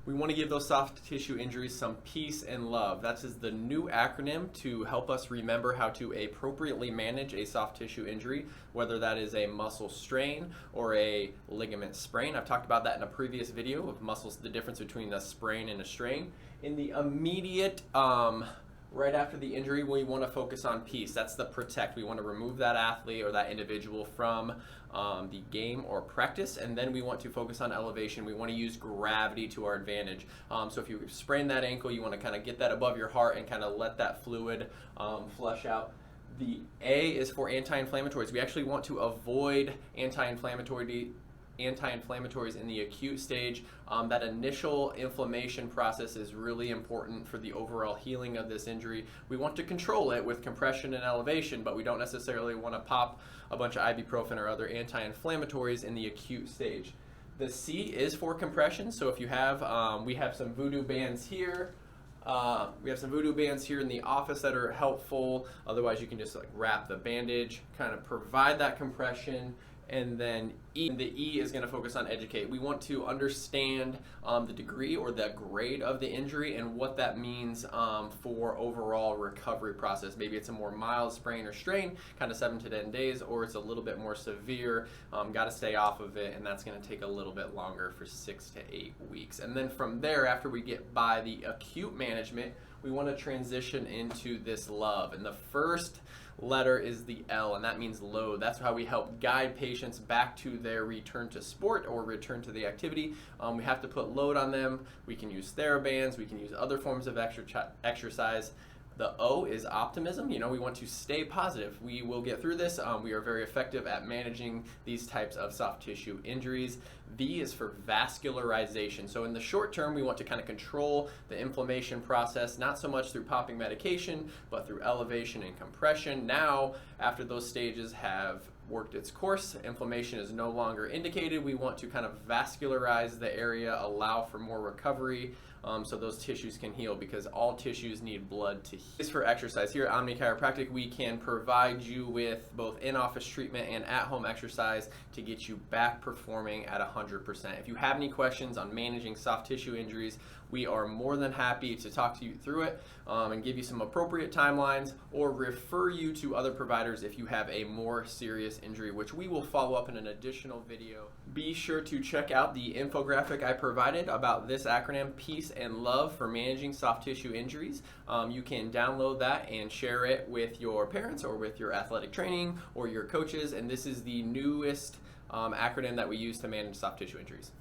We want to give those soft tissue injuries some peace and love. That is the new acronym to help us remember how to appropriately manage a soft tissue injury, whether that is a muscle strain or a ligament sprain. I've talked about that in a previous video of muscles, the difference between a sprain and a strain. In the immediate right after the injury, we want to focus on peace. That's the protect. We want to remove that athlete or that individual from the game or practice, and then we want to focus on elevation. We want to use gravity to our advantage. So if you sprain that ankle, you want to kind of get that above your heart and kind of let that fluid flush out. The A is for anti-inflammatories. We actually want to avoid anti-inflammatories in the acute stage. That initial inflammation process is really important for the overall healing of this injury. We want to control it with compression and elevation, but we don't necessarily want to pop a bunch of ibuprofen or other anti-inflammatories in the acute stage. The C is for compression. So if you have, we have some voodoo bands here. We have some voodoo bands here in the office that are helpful. Otherwise, you can just like wrap the bandage, kind of provide that compression. And then the E is going to focus on educate. We want to understand the degree or the grade of the injury and what that means for overall recovery process. Maybe it's a more mild sprain or strain, kind of 7 to 10 days, or it's a little bit more severe. Got to stay off of it, and that's going to take a little bit longer for 6 to 8 weeks. And then from there, after we get by the acute management, we want to transition into this love. And the first letter is the L, and that means load. That's how we help guide patients back to their return to sport or return to the activity. We have to put load on them. We can use TheraBands. We can use other forms of exercise. The O is optimism. We want to stay positive. We will get through this. We are very effective at managing these types of soft tissue injuries. V is for vascularization. So in the short term, we want to kind of control the inflammation process, not so much through popping medication, but through elevation and compression. Now, after those stages have worked its course, inflammation is no longer indicated. We want to kind of vascularize the area, allow for more recovery, so those tissues can heal, because all tissues need blood to heal. This is for exercise. Here at Omni Chiropractic, we can provide you with both in-office treatment and at-home exercise to get you back performing at 100%. If you have any questions on managing soft tissue injuries, we are more than happy to talk to you through it and give you some appropriate timelines, or refer you to other providers if you have a more serious injury, which we will follow up in an additional video. Be sure to check out the infographic I provided about this acronym, Peace and Love, for managing soft tissue injuries. You can download that and share it with your parents or with your athletic training or your coaches, and this is the newest acronym that we use to manage soft tissue injuries.